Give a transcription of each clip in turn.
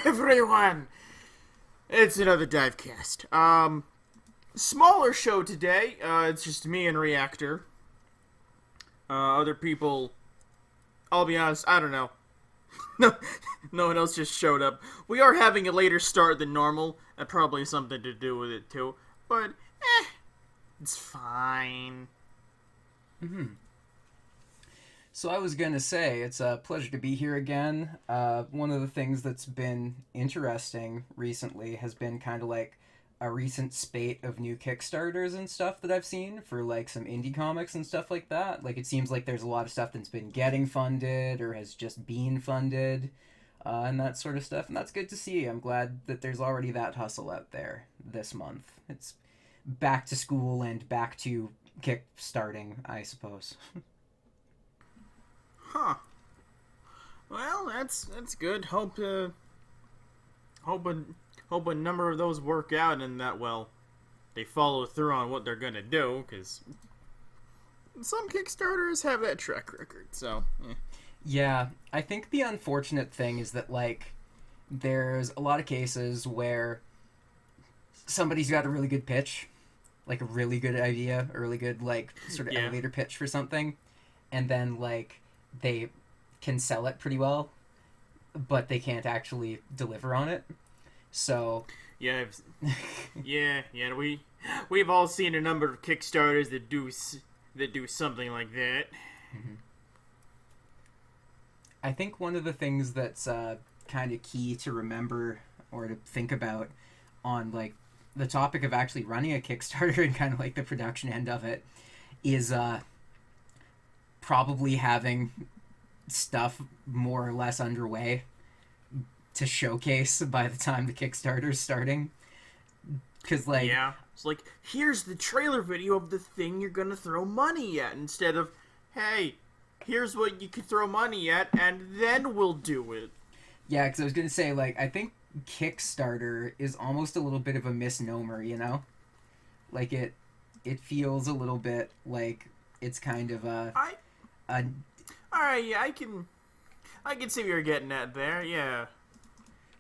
everyone! It's another Divecast. Smaller show today. It's just me and Reactor. Other people, I'll be honest, I don't know. No one else just showed up. We are having a later start than normal, and probably something to do with it too. But, it's fine. So I was gonna say, it's a pleasure to be here again. One of the things that's been interesting recently has been kind of like a recent spate of new Kickstarters and stuff that I've seen for like some indie comics and stuff like that. Like it seems like there's a lot of stuff that's been getting funded or has just been funded, and that sort of stuff. And that's good to see. I'm glad that there's already that hustle out there this month. It's back to school and back to kickstarting, I suppose. Huh. Well, that's good. Hope a number of those work out and that, well, they follow through on what they're gonna do, because some Kickstarters have that track record, so, Yeah, I think the unfortunate thing is that, like, there's a lot of cases where somebody's got a really good pitch, like a really good idea, a really good, like, sort of elevator pitch for something, and then, like, they can sell it pretty well, but they can't actually deliver on it. So yeah, we've all seen a number of Kickstarters that do something like that. Mm-hmm. I think one of the things that's kind of key to remember or to think about on like the topic of actually running a Kickstarter and kind of like the production end of it is probably having stuff more or less underway to showcase by the time the Kickstarter's starting. Because, like... Yeah, it's like, here's the trailer video of the thing you're gonna throw money at, instead of, hey, here's what you could throw money at, and then we'll do it. Yeah, because I was gonna say, like, I think Kickstarter is almost a little bit of a misnomer, you know? Like, it feels a little bit like it's kind of Alright, yeah, I can see what you're getting at there, yeah.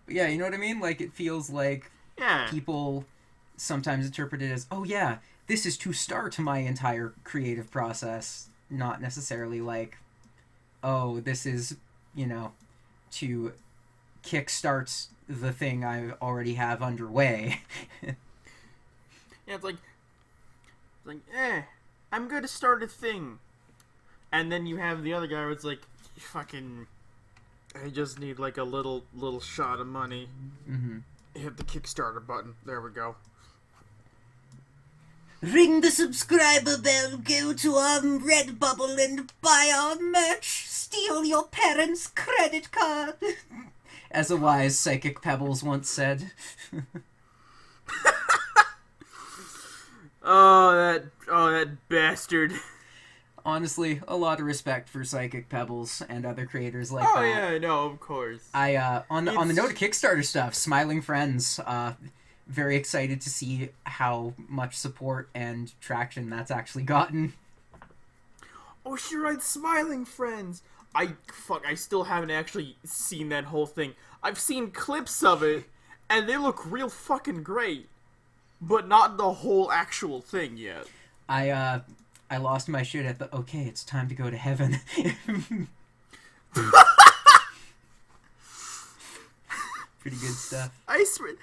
Yeah, you know what I mean? Like, it feels like people sometimes interpret it as, oh yeah, this is to start my entire creative process. Not necessarily like, oh, this is, you know, to kickstart the thing I already have underway. Yeah, it's like, I'm going to start a thing. And then you have the other guy where it's like, fucking, I just need like a little shot of money. Mm-hmm. Hit the Kickstarter button. There we go. Ring the subscriber bell, go to Redbubble and buy our merch. Steal your parents' credit card. As a wise Psychic Pebbles once said. Oh, that bastard. Honestly, a lot of respect for Psychic Pebbles and other creators like that. Oh yeah, no, of course. On the note of Kickstarter stuff, Smiling Friends, very excited to see how much support and traction that's actually gotten. Oh, you're right, Smiling Friends. I still haven't actually seen that whole thing. I've seen clips of it, and they look real fucking great, but not the whole actual thing yet. I lost my shit at the, okay, it's time to go to heaven. Pretty good stuff. I swear,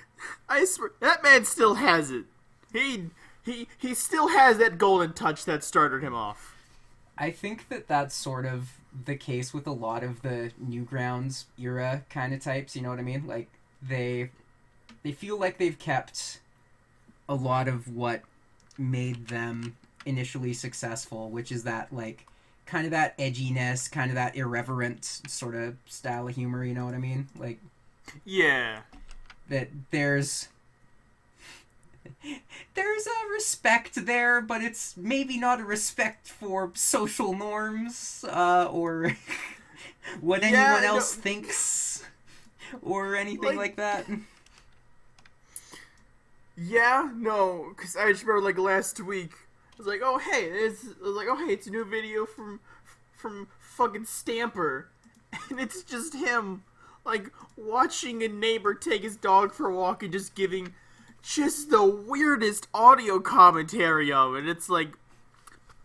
that man still has it. He still has that golden touch that started him off. I think that that's sort of the case with a lot of the Newgrounds era kind of types, you know what I mean? Like, they feel like they've kept a lot of what made them initially successful, which is that, like, kind of that edginess, kind of that irreverent sort of style of humor, you know what I mean? Like, yeah. That there's a respect there, but it's maybe not a respect for social norms, or what anyone else thinks, or anything like that. Yeah, no, because I just remember, like, last week, I was like, oh, hey, it's a new video from fucking Stamper, and it's just him like watching a neighbor take his dog for a walk and just giving just the weirdest audio commentary of it. It's like,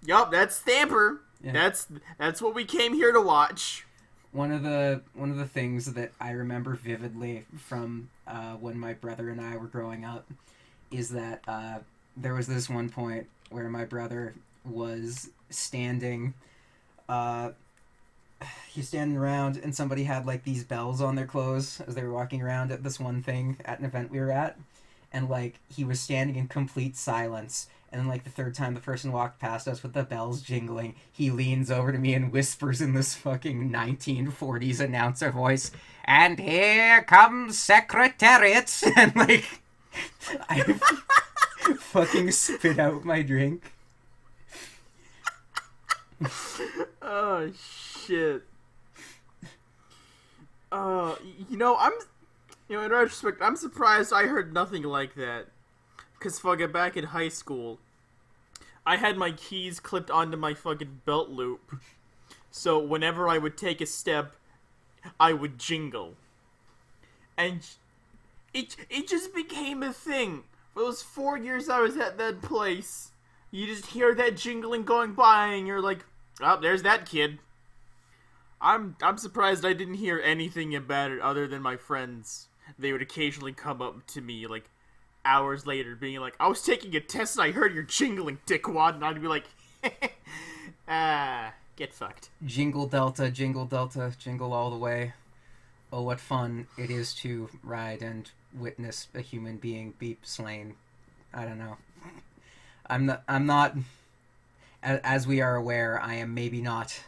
yup, that's Stamper. Yeah. That's what we came here to watch. One of the things that I remember vividly from when my brother and I were growing up is that there was this one point where my brother was standing. He's standing around, and somebody had like these bells on their clothes as they were walking around at this one thing at an event we were at, and like he was standing in complete silence. And then, like, the third time the person walked past us with the bells jingling, he leans over to me and whispers in this fucking 1940s announcer voice, "And here comes Secretariat!" And, like, I fucking spit out my drink. Oh, shit. In retrospect, I'm surprised I heard nothing like that. Because fucking back in high school, I had my keys clipped onto my fucking belt loop. So whenever I would take a step, I would jingle. And it just became a thing. For those 4 years I was at that place, you just hear that jingling going by and you're like, oh, there's that kid. I'm surprised I didn't hear anything about it other than my friends. They would occasionally come up to me, like, hours later, being like, I was taking a test and I heard your jingling, dickwad, and I'd be like, get fucked. Jingle Delta, jingle all the way. Oh, what fun it is to ride and witness a human being be slain. I don't know. I'm not, as we are aware, I am maybe not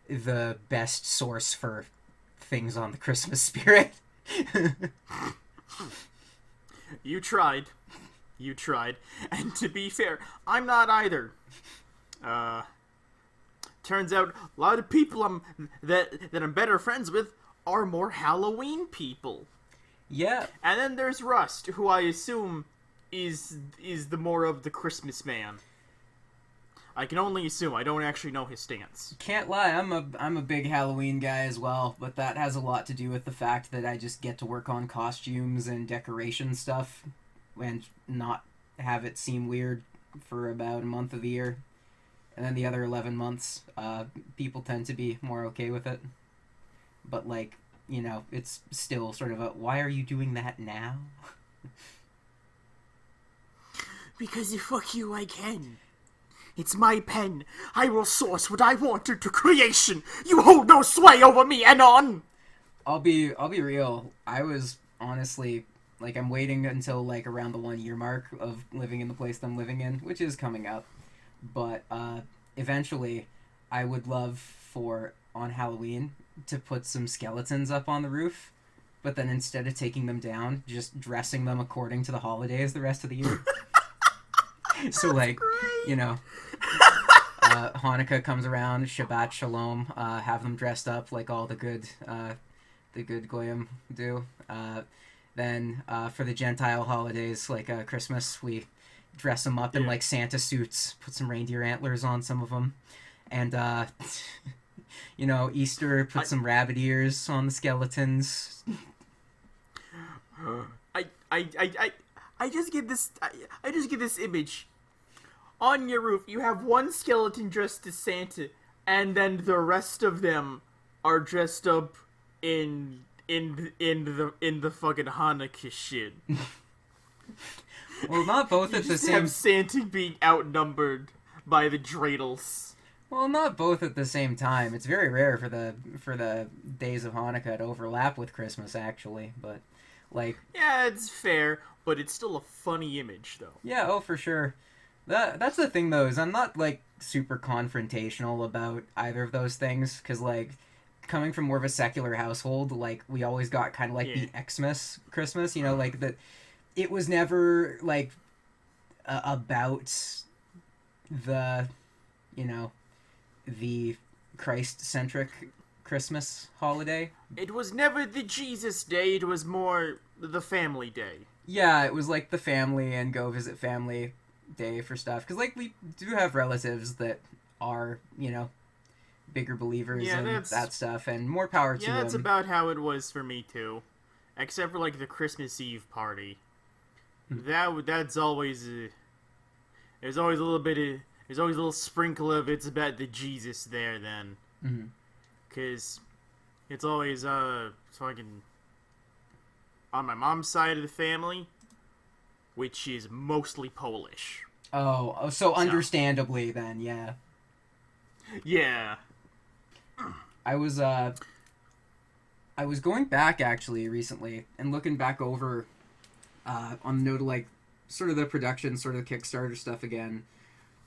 the best source for things on the Christmas spirit. You tried. And to be fair, I'm not either. Turns out a lot of people that I'm better friends with are more Halloween people. Yeah. And then there's Rust, who I assume is the more of the Christmas man. I can only assume. I don't actually know his stance. Can't lie, I'm a big Halloween guy as well, but that has a lot to do with the fact that I just get to work on costumes and decoration stuff and not have it seem weird for about a month of the year. And then the other 11 months, people tend to be more okay with it. But, like, you know, it's still sort of a, why are you doing that now? Because fuck you, I can. It's my pen. I will source what I want into creation. You hold no sway over me, Anon. I'll be real. I was honestly, like, I'm waiting until, like, around the 1 year mark of living in the place that I'm living in, which is coming up. But, eventually, I would love for, on Halloween, to put some skeletons up on the roof, but then instead of taking them down, just dressing them according to the holidays the rest of the year. So, like, you know, Hanukkah comes around, Shabbat Shalom, have them dressed up like all the good Goyim do. Then, for the Gentile holidays, like Christmas, we dress them up in, like, Santa suits, put some reindeer antlers on some of them. And, you know, Easter, put some rabbit ears on the skeletons. I just get this image. On your roof, you have one skeleton dressed as Santa, and then the rest of them are dressed up in the fucking Hanukkah shit. Well, not both at the same. Have Santa being outnumbered by the dreidels. Well, not both at the same time. It's very rare for the days of Hanukkah to overlap with Christmas, actually. But, like, yeah, it's fair, but it's still a funny image, though. Yeah, oh, for sure. That's the thing, though, is I'm not, like, super confrontational about either of those things, because, like, coming from more of a secular household, like, we always got kind of, like, the Xmas Christmas, you know, like, that it was never, like, about the, you know, the Christ-centric Christmas holiday. It was never the Jesus Day, it was more the family day. Yeah, it was, like, the family and go visit family day for stuff, because, like, we do have relatives that are, you know, bigger believers Yeah, in that's- that stuff, and more power to Yeah, that's them. about how it was for me too, except for like the Christmas Eve party. That's always there's always a little bit of there's always a little sprinkle of it's about the Jesus there then, Mhm. because it's always fucking on my mom's side of the family, which is mostly Polish. So understandably then, yeah. Yeah. I was going back actually recently and looking back over on the note of like sort of the production, sort of Kickstarter stuff again.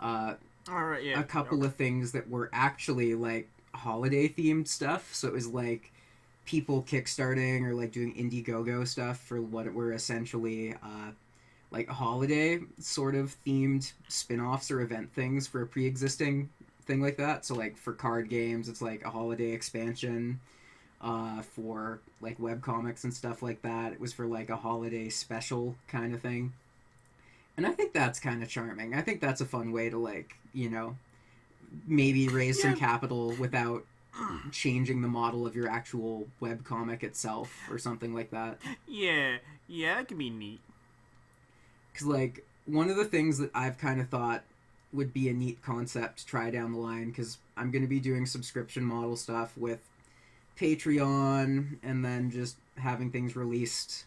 All right. Yeah. A couple of things that were actually like holiday themed stuff. So it was like people kickstarting or like doing Indiegogo stuff for what were essentially like holiday sort of themed spin-offs or event things for a pre-existing thing like that. So like for card games, it's like a holiday expansion. For like webcomics and stuff like that, it was for like a holiday special kind of thing. And I think that's kind of charming. I think that's a fun way to like, you know, maybe raise some capital without changing the model of your actual webcomic itself or something like that. Yeah, that can be neat. Because, like, one of the things that I've kind of thought would be a neat concept to try down the line, because I'm going to be doing subscription model stuff with Patreon and then just having things released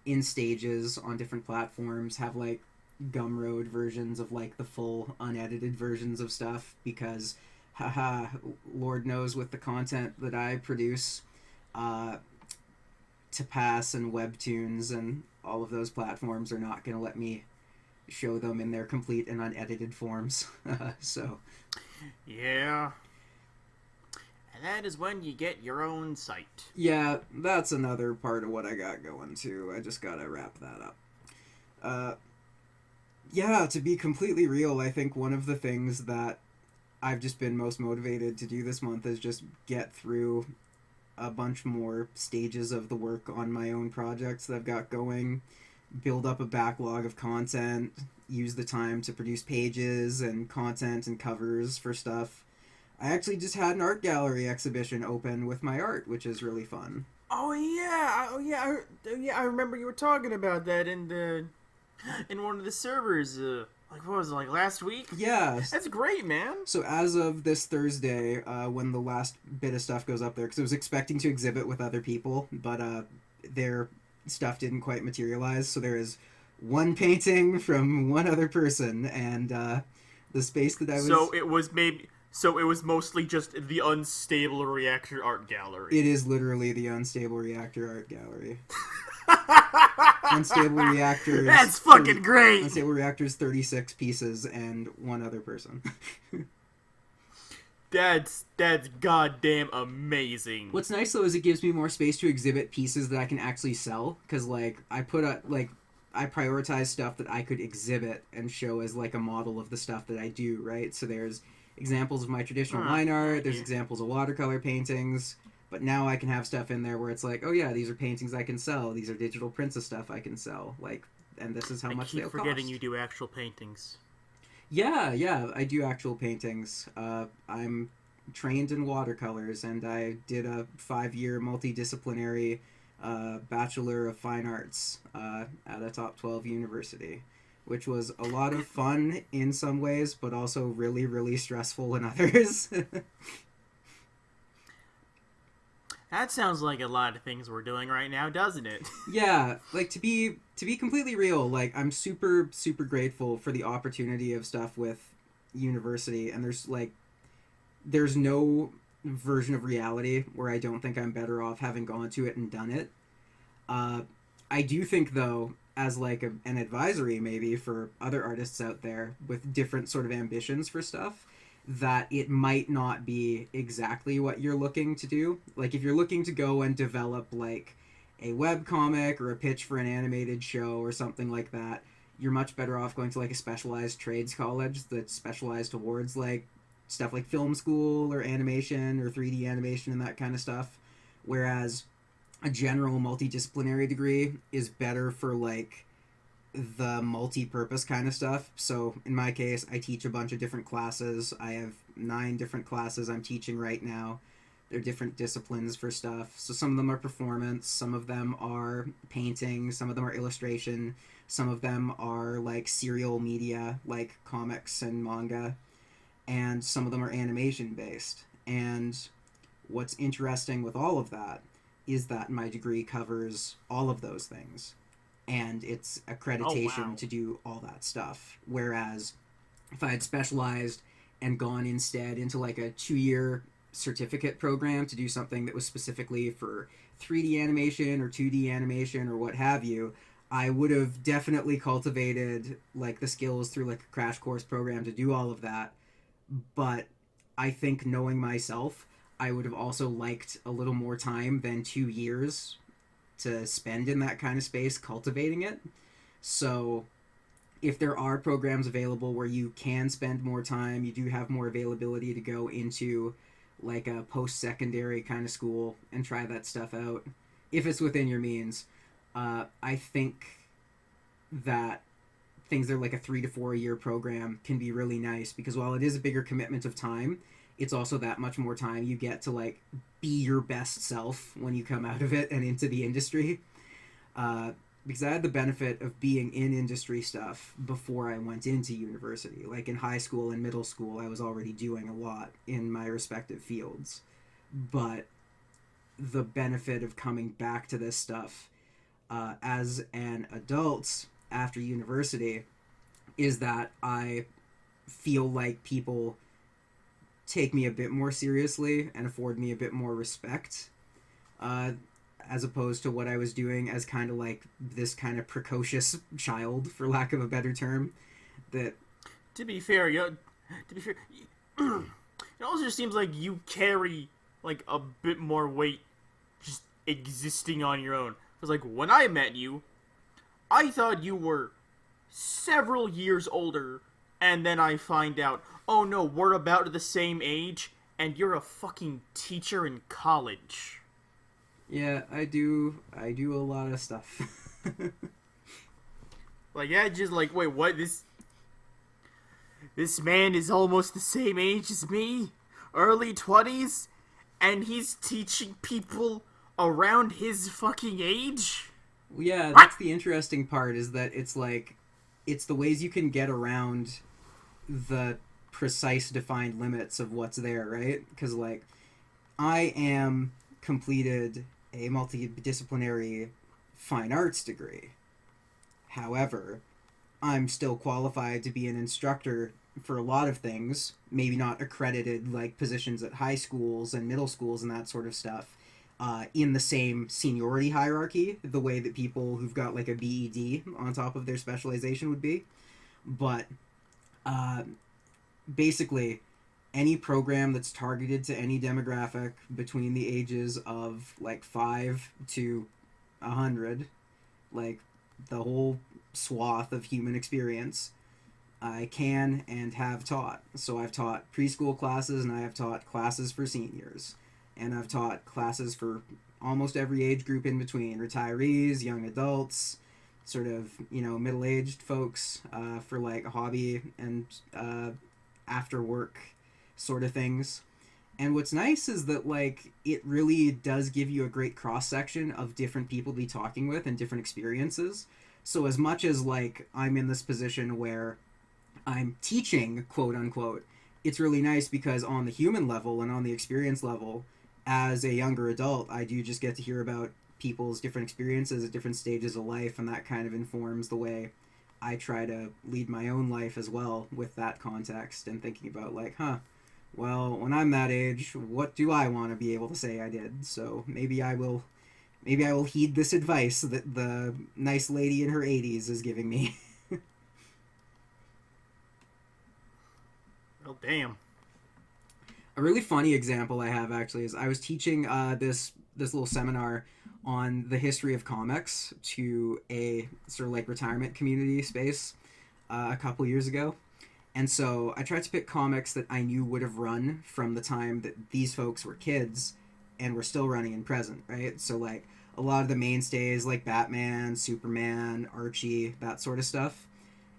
in stages on different platforms, have, like, Gumroad versions of, like, the full unedited versions of stuff, because, haha, Lord knows with the content that I produce, to pass and Webtoons and all of those platforms are not going to let me show them in their complete and unedited forms. So yeah, and that is when you get your own site. Yeah, that's another part of what I got going too. I just gotta wrap that up. Yeah, to be completely real, I think one of the things that I've just been most motivated to do this month is just get through a bunch more stages of the work on my own projects that I've got going, build up a backlog of content, use the time to produce pages and content and covers for stuff. I actually just had an art gallery exhibition open with my art, which is really fun. Oh yeah, I remember you were talking about that in one of the servers. Like what was it, like last week? Yeah. That's great, man. So as of this Thursday, when the last bit of stuff goes up there, because I was expecting to exhibit with other people, but their stuff didn't quite materialize. So there is one painting from one other person, and the space that I was... So it was mostly just the Unstable Reactor Art Gallery. It is literally the Unstable Reactor Art Gallery. Unstable Reactors... That's fucking great! Unstable Reactors, 36 pieces, and one other person. That's goddamn amazing. What's nice, though, is it gives me more space to exhibit pieces that I can actually sell, because, like, I prioritize stuff that I could exhibit and show as, like, a model of the stuff that I do, right? So there's examples of my traditional line art, there's examples of watercolor paintings, but now I can have stuff in there where it's like, oh yeah, these are paintings I can sell, these are digital prints of stuff I can sell, like, and this is how much they'll cost. I keep forgetting you do actual paintings. Yeah, I do actual paintings. I'm trained in watercolors, and I did a 5-year multidisciplinary Bachelor of Fine Arts at a top 12 university, which was a lot of fun in some ways, but also really, really stressful in others. That sounds like a lot of things we're doing right now, doesn't it? Yeah, like, to be completely real, like, I'm super, super grateful for the opportunity of stuff with university, and there's no version of reality where I don't think I'm better off having gone to it and done it. I do think, though, as like an advisory maybe for other artists out there with different sort of ambitions for stuff, that it might not be exactly what you're looking to do. Like, if you're looking to go and develop like a webcomic or a pitch for an animated show or something like that, you're much better off going to like a specialized trades college that's specialized towards like stuff like film school or animation or 3D animation and that kind of stuff. Whereas a general multidisciplinary degree is better for like the multi-purpose kind of stuff. So in my case, I teach a bunch of different classes. I have 9 different classes I'm teaching right now. They're different disciplines for stuff. So some of them are performance, some of them are painting, some of them are illustration, some of them are like serial media, like comics and manga, and some of them are animation based. And what's interesting with all of that is that my degree covers all of those things. And it's accreditation wow. to do all that stuff. Whereas if I had specialized and gone instead into like a 2-year certificate program to do something that was specifically for 3D animation or 2D animation or what have you, I would have definitely cultivated like the skills through like a crash course program to do all of that. But I think knowing myself, I would have also liked a little more time than 2 years to spend in that kind of space cultivating it. So if there are programs available where you can spend more time, you do have more availability to go into like a post-secondary kind of school and try that stuff out, if it's within your means. I think that things that are like a 3 to 4 year program can be really nice, because while it is a bigger commitment of time, it's also that much more time you get to like be your best self when you come out of it and into the industry. Because I had the benefit of being in industry stuff before I went into university. Like in high school and middle school, I was already doing a lot in my respective fields. But the benefit of coming back to this stuff as an adult after university is that I feel like people take me a bit more seriously and afford me a bit more respect, as opposed to what I was doing as kind of like this kind of precocious child, for lack of a better term. That, To be fair, it also just seems like you carry like a bit more weight just existing on your own. Because like when I met you, I thought you were several years older, and then I find out, oh no, we're about the same age, and you're a fucking teacher in college. yeah, I do a lot of stuff. Like, yeah, just like, wait, what? This man is almost the same age as me, early 20s, and he's teaching people around his fucking age? Yeah, that's the interesting part, is that it's like, it's the ways you can get around the precise defined limits of what's there, right? Because like, I am completed a multidisciplinary fine arts degree. However, I'm still qualified to be an instructor for a lot of things, maybe not accredited like positions at high schools and middle schools and that sort of stuff, in the same seniority hierarchy, the way that people who've got like a BEd on top of their specialization would be. But basically, any program that's targeted to any demographic between the ages of like 5 to 100, like the whole swath of human experience, I can and have taught. So I've taught preschool classes, and I have taught classes for seniors, and I've taught classes for almost every age group in between: retirees, young adults, sort of, middle-aged folks, for like hobby and after work sort of things. And what's nice is that like it really does give you a great cross-section of different people to be talking with and different experiences. So as much as like I'm in this position where I'm teaching, quote unquote, it's really nice because on the human level and on the experience level, as a younger adult, I do just get to hear about people's different experiences at different stages of life, and that kind of informs the way I try to lead my own life as well with that context, and thinking about like, well, when I'm that age, what do I want to be able to say I did? So maybe I will heed this advice that the nice lady in her 80s is giving me. Well, damn. A really funny example I have actually is I was teaching this little seminar on the history of comics to a sort of like retirement community space a couple years ago. And so I tried to pick comics that I knew would have run from the time that these folks were kids and were still running in present, right? So like a lot of the mainstays like Batman, Superman, Archie, that sort of stuff.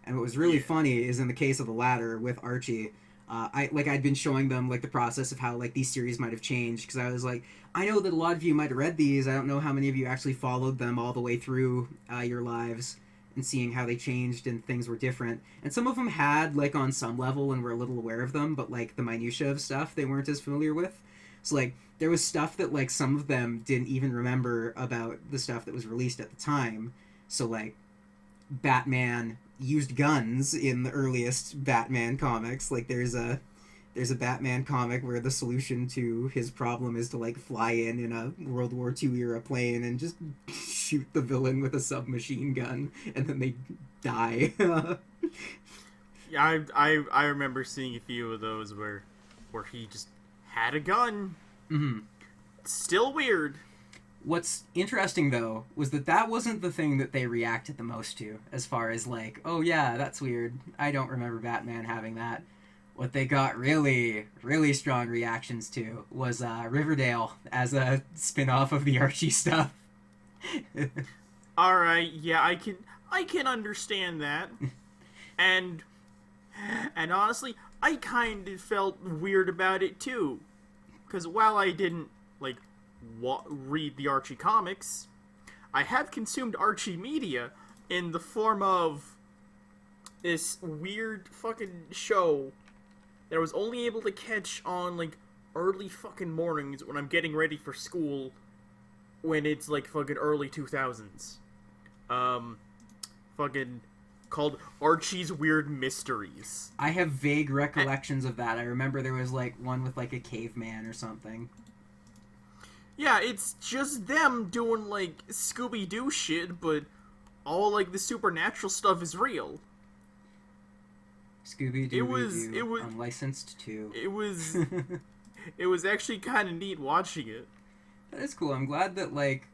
And what was really funny is in the case of the latter with Archie, I'd been showing them like the process of how like these series might have changed, because I was like, I know that a lot of you might have read these. I don't know how many of you actually followed them all the way through your lives and seeing how they changed and things were different. And some of them had like on some level and were a little aware of them, but like the minutia of stuff they weren't as familiar with. So like there was stuff that like some of them didn't even remember about the stuff that was released at the time. So like Batman used guns in the earliest Batman comics. Like there's a Batman comic where the solution to his problem is to like fly in a World War II era plane and just shoot the villain with a submachine gun, and then they die. Yeah, I remember seeing a few of those where he just had a gun. Mm-hmm. Still weird. What's interesting, though, was that wasn't the thing that they reacted the most to, as far as, like, oh yeah, that's weird, I don't remember Batman having that. What they got really, really strong reactions to was Riverdale as a spin-off of the Archie stuff. Alright, yeah, I can understand that. And honestly, I kind of felt weird about it, too. Because while I didn't, like, read the Archie comics, I have consumed Archie media in the form of this weird fucking show that I was only able to catch on like early fucking mornings when I'm getting ready for school, when it's like fucking early 2000s. Fucking called Archie's Weird Mysteries. I have vague recollections of that. I remember there was like one with like a caveman or something. Yeah, it's just them doing, like, Scooby-Doo shit, but all, like, the supernatural stuff is real. Scooby-Doo it was Unlicensed 2. It was actually kind of neat watching it. That is cool. I'm glad that, like...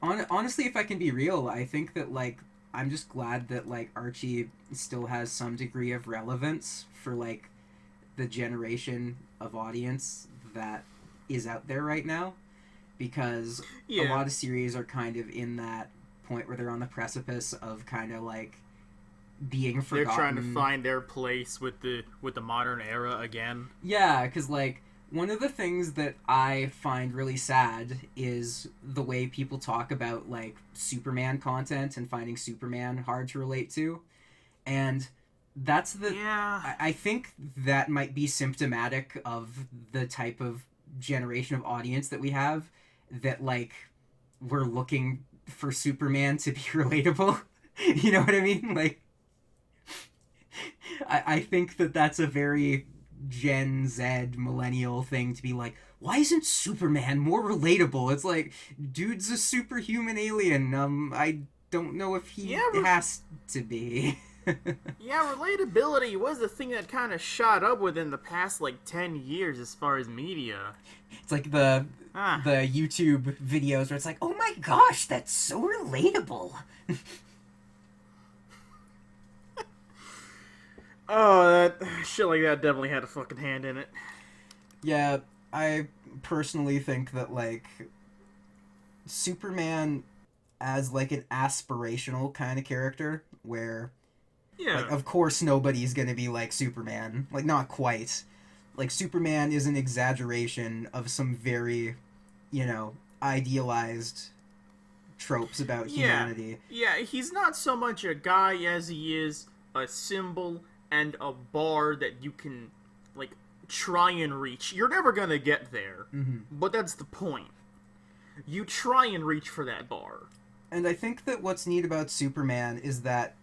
honestly, if I can be real, I think that, like, I'm just glad that, like, Archie still has some degree of relevance for, like, the generation of audience that is out there right now. Because a lot of series are kind of in that point where they're on the precipice of kind of like being forgotten. They're trying to find their place with the modern era again. Yeah, because like one of the things that I find really sad is the way people talk about like Superman content and finding Superman hard to relate to, and that's the I think that might be symptomatic of the type of generation of audience that we have, that like we're looking for Superman to be relatable. You know what I mean? Like I think that that's a very Gen Z millennial thing to be like, why isn't Superman more relatable? It's like, dude's a superhuman alien. I don't know if he has to be. Yeah, relatability was the thing that kind of shot up within the past, like, 10 years as far as media. It's like the YouTube videos where it's like, oh my gosh, that's so relatable. Oh, that shit like that definitely had a fucking hand in it. Yeah, I personally think that, like, Superman as, like, an aspirational kind of character where... Yeah. Like, of course nobody's gonna be like Superman. Like, not quite. Like, Superman is an exaggeration of some very, you know, idealized tropes about humanity. Yeah, he's not so much a guy as he is a symbol and a bar that you can, like, try and reach. You're never gonna get there, but that's the point. You try and reach for that bar. And I think that what's neat about Superman is that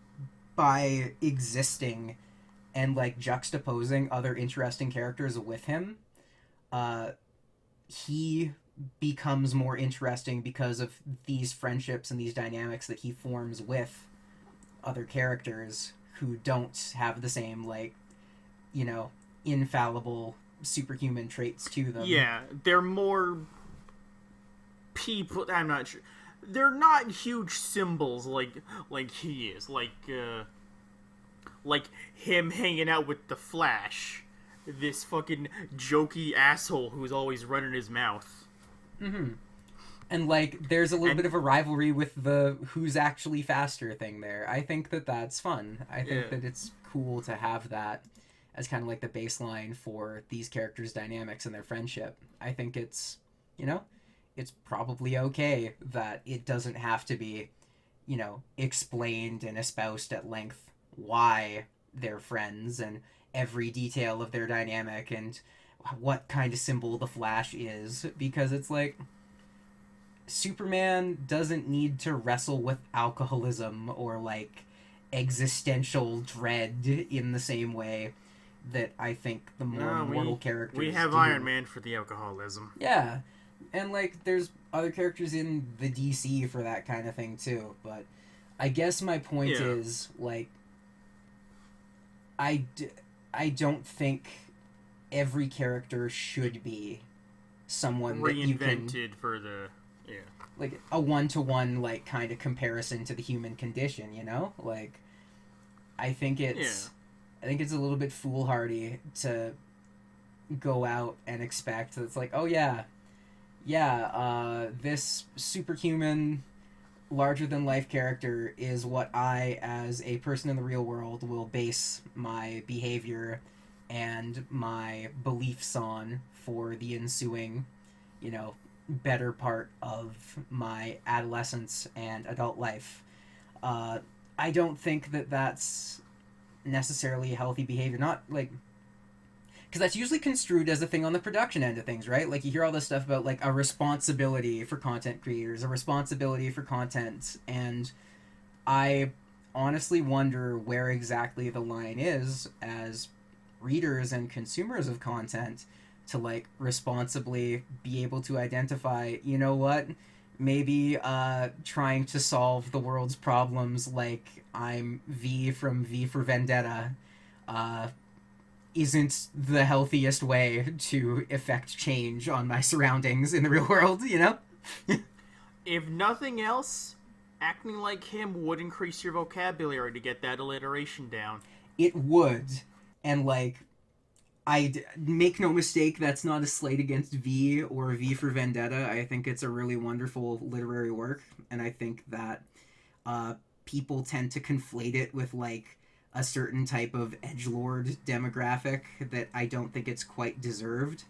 by existing and like juxtaposing other interesting characters with him, he becomes more interesting because of these friendships and these dynamics that he forms with other characters who don't have the same, like, you know, infallible superhuman traits to them. Yeah, they're more people. I'm not sure. They're not huge symbols like he is, like him hanging out with the Flash, this fucking jokey asshole who's always running his mouth. And like there's a little bit of a rivalry with the who's actually faster thing there. I think that that's fun. I think that it's cool to have that as kind of like the baseline for these characters' dynamics and their friendship. I think it's, it's probably okay that it doesn't have to be, explained and espoused at length why they're friends and every detail of their dynamic and what kind of symbol the Flash is, because it's like Superman doesn't need to wrestle with alcoholism or like existential dread in the same way that I think the more mortal characters we have do. Iron Man for the alcoholism. Yeah, and like there's other characters in the DC for that kind of thing too, but I guess my point is like I don't think every character should be someone that you can reinvented for the like a one-to-one like kind of comparison to the human condition, like I think it's a little bit foolhardy to go out and expect that it's like, oh this superhuman larger than life character is what I as a person in the real world will base my behavior and my beliefs on for the ensuing better part of my adolescence and adult life. I don't think that that's necessarily a healthy behavior. Not like, because that's usually construed as a thing on the production end of things, right? Like you hear all this stuff about like a responsibility for content creators, a responsibility for content, and I honestly wonder where exactly the line is as readers and consumers of content to like responsibly be able to identify, maybe trying to solve the world's problems like I'm V from V for Vendetta isn't the healthiest way to effect change on my surroundings in the real world, If nothing else, acting like him would increase your vocabulary to get that alliteration down. It would. And like, make no mistake, that's not a slight against V or V for Vendetta. I think it's a really wonderful literary work, and I think that people tend to conflate it with like a certain type of edgelord demographic that I don't think it's quite deserved,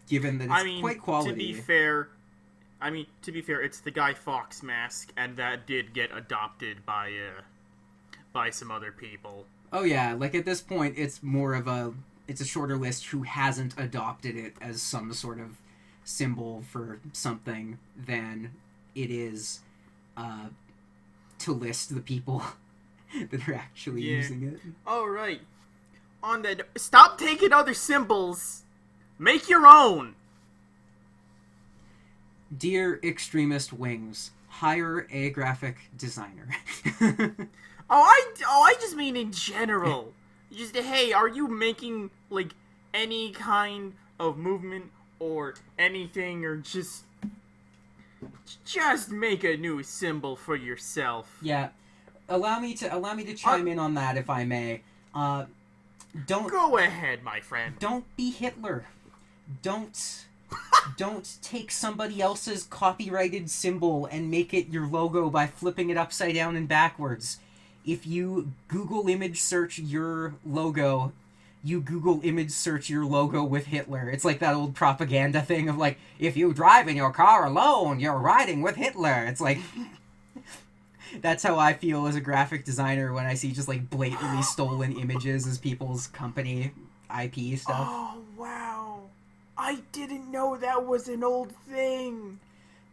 given that it's quite quality. To be fair, it's the Guy Fawkes mask, and that did get adopted by some other people. Oh yeah, like at this point, it's a shorter list who hasn't adopted it as some sort of symbol for something than it is to list the people that are actually using it. All right. On that, stop taking other symbols. Make your own. Dear Extremist Wings, hire a graphic designer. I just mean in general. Just, hey, are you making, like, any kind of movement or anything, or just make a new symbol for yourself? Yeah. Allow me to chime in on that, if I may. Don't go ahead, my friend. Don't be Hitler. Don't take somebody else's copyrighted symbol and make it your logo by flipping it upside down and backwards. If you Google image search your logo, you Google image search your logo with Hitler. It's like that old propaganda thing of like, if you drive in your car alone, you're riding with Hitler. It's like, that's how I feel as a graphic designer when I see just like blatantly stolen images as people's company IP stuff. Oh, wow. I didn't know that was an old thing.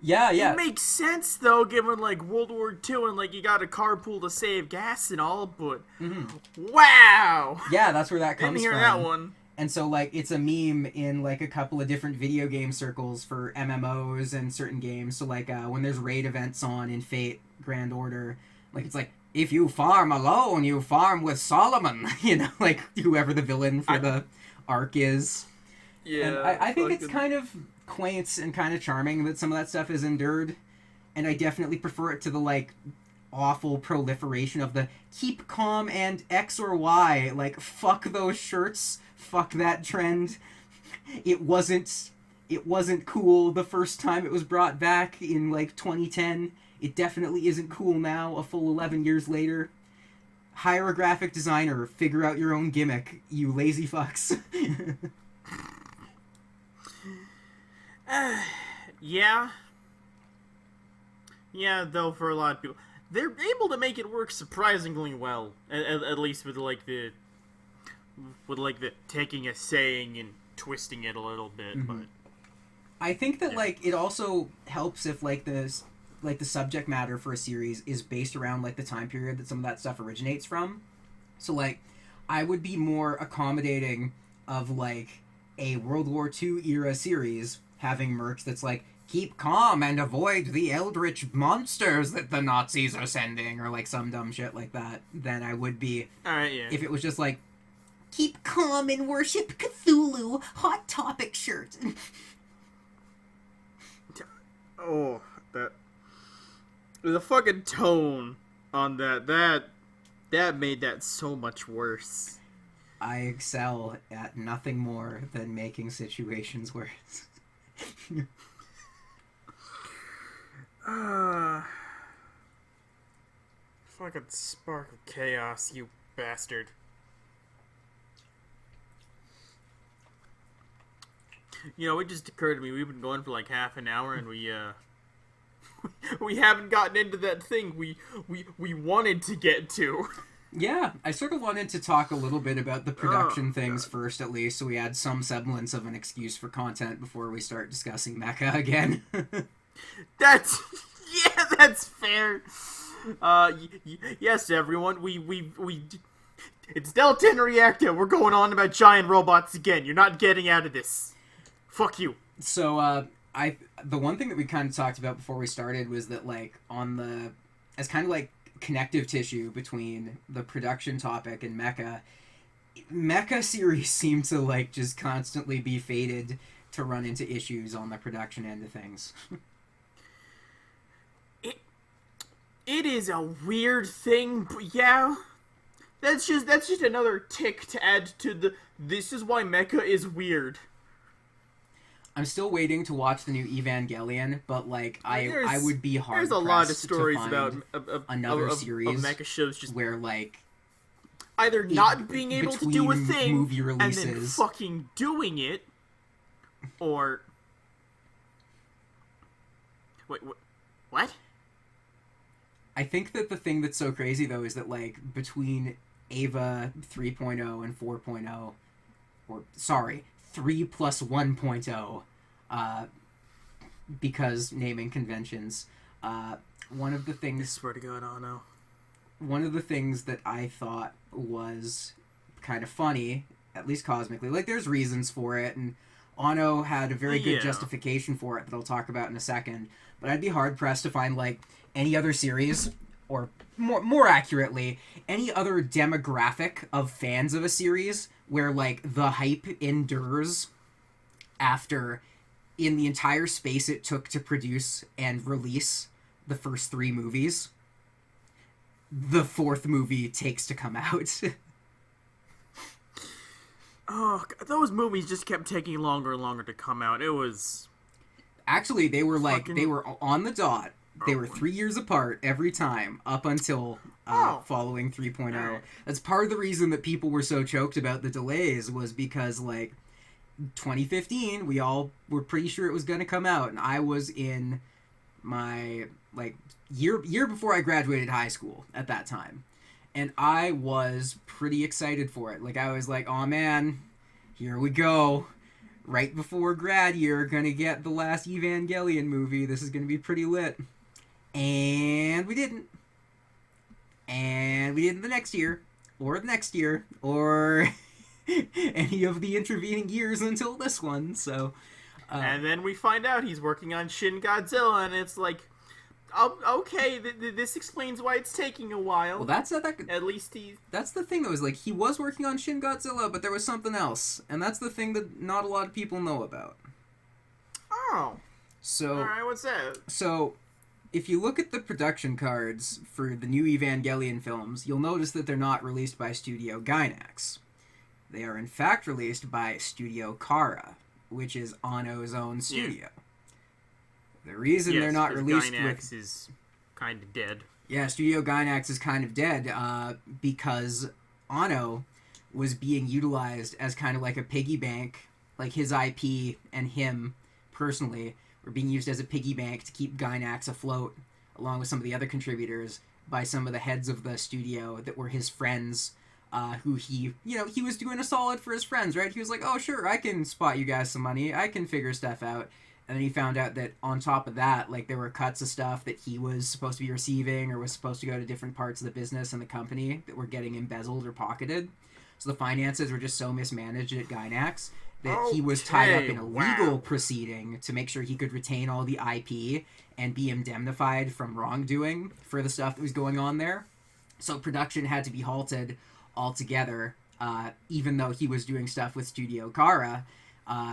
Yeah. It makes sense, though, given, like, World War II and, like, you got a carpool to save gas and all, but... Mm-hmm. Wow! Yeah, that's where that comes from. Didn't hear that one. And so, like, it's a meme in, like, a couple of different video game circles for MMOs and certain games. So, like, when there's raid events on in Fate, Grand Order, like, it's like, if you farm alone, you farm with Solomon. Like, whoever the villain for the arc is. Yeah. And I think it's kind of quaint and kind of charming that some of that stuff is endured, and I definitely prefer it to the like awful proliferation of the keep calm and X or Y, like fuck those shirts, fuck that trend. It wasn't cool the first time it was brought back in like 2010. It definitely isn't cool now, a full 11 years later. hire a graphic designer, figure out your own gimmick, you lazy fucks. Yeah. Yeah, though, for a lot of people, they're able to make it work surprisingly well. At least with the taking a saying and twisting it a little bit. Mm-hmm. But I think that it also helps if the subject matter for a series is based around the time period that some of that stuff originates from. So I would be more accommodating of a World War II era series having merch that's keep calm and avoid the eldritch monsters that the Nazis are sending, or some dumb shit like that, than I would be if it was just keep calm and worship Cthulhu. Hot Topic shirt. oh, the fucking tone on that made that so much worse. I excel at nothing more than making situations worse. Fucking spark of chaos, you bastard. It just occurred to me, we've been going for half an hour and we haven't gotten into that thing we wanted to get to. Yeah, I sort of wanted to talk a little bit about the production things first, at least, so we had some semblance of an excuse for content before we start discussing mecha again. That's fair. Yes, everyone, we it's Delta and Reactor. We're going on about giant robots again. You're not getting out of this. Fuck you. So, the one thing that we kind of talked about before we started was that, as kind of connective tissue between the production topic and mecha series seem to just constantly be fated to run into issues on the production end of things. It is a weird thing, but yeah, that's just another tick to add to this is why mecha is weird. I'm still waiting to watch the new Evangelion, but I would be hard. There's a lot of stories about another series of mecha shows just where either not being able to do a thing movie releases, and then fucking doing it, or wait, what? I think that the thing that's so crazy though is that between Ava 3.0 and 4.0, or sorry, 3 plus 1.0, because naming conventions, one of the things... I swear to God, oh no. One of the things that I thought was kind of funny, at least cosmically, there's reasons for it, and Ono had a very good justification for it that I'll talk about in a second, but I'd be hard-pressed to find, any other series, or more accurately, any other demographic of fans of a series where, the hype endures after, in the entire space it took to produce and release the first 3 movies, the 4th movie takes to come out. Oh, those movies just kept taking longer and longer to come out. It was... Actually, they were they were on the dot. They were 3 years apart every time, up until following 3.0. Right. That's part of the reason that people were so choked about the delays, was because, 2015, we all were pretty sure it was going to come out, and I was in my, year before I graduated high school at that time. And I was pretty excited for it. I was oh man, here we go. Right before grad year, gonna get the last Evangelion movie. This is gonna be pretty lit. And we didn't. And we didn't the next year, or any of the intervening years until this one, so... and then we find out he's working on Shin Godzilla, and it's okay, this explains why it's taking a while. Well, that's at least that's the thing, though, is he was working on Shin Godzilla, but there was something else, and that's the thing that not a lot of people know about. Oh. So... Alright, what's that? So, if you look at the production cards for the new Evangelion films, you'll notice that they're not released by Studio Gainax. They are in fact released by Studio Kara, which is Ano's own studio. The reason they're not released Gainax is kind of dead. Yeah, Studio Gainax is kind of dead because Anno was being utilized as kind of like a piggy bank, like his IP and him personally were being used as a piggy bank to keep Gainax afloat, along with some of the other contributors, by some of the heads of the studio that were his friends. Who he was doing a solid for his friends, right? He was like, oh, sure, I can spot you guys some money. I can figure stuff out. And then he found out that on top of that, like, there were cuts of stuff that he was supposed to be receiving or was supposed to go to different parts of the business and the company that were getting embezzled or pocketed. So the finances were just so mismanaged at Gainax that he was tied up in a legal proceeding to make sure he could retain all the IP and be indemnified from wrongdoing for the stuff that was going on there. So production had to be halted altogether, even though he was doing stuff with Studio Kara,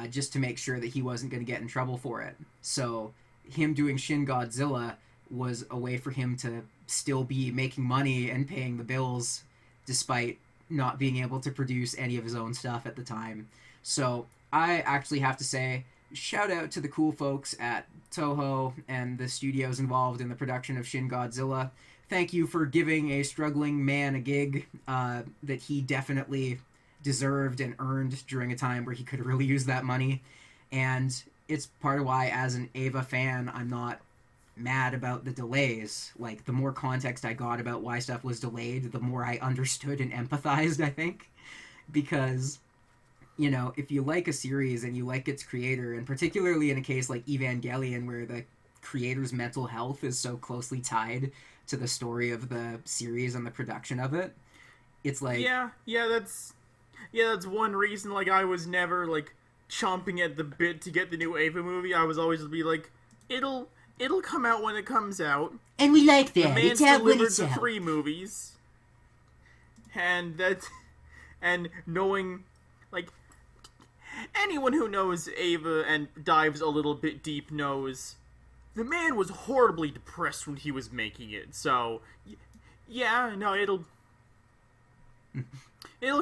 just to make sure that he wasn't going to get in trouble for it. So him doing Shin Godzilla was a way for him to still be making money and paying the bills despite not being able to produce any of his own stuff at the time. So I actually have to say, shout out to the cool folks at Toho and the studios involved in the production of Shin Godzilla. Thank you for giving a struggling man a gig that he definitely deserved and earned during a time where he could really use that money. And it's part of why, as an Eva fan, I'm not mad about the delays. Like, the more context I got about why stuff was delayed, the more I understood and empathized, I think. Because, you know, if you like a series and you like its creator, and particularly in a case like Evangelion, where the creator's mental health is so closely tied to the story of the series and the production of it, it's like... that's one reason, like, I was never, like, chomping at the bit to get the new Ava movie. I was always be like, it'll come out when it comes out. And we like that. The man's It's out when delivered it's the out. 3 movies. And knowing, like, anyone who knows Ava and dives a little bit deep knows the man was horribly depressed when he was making it. So, yeah, no, it'll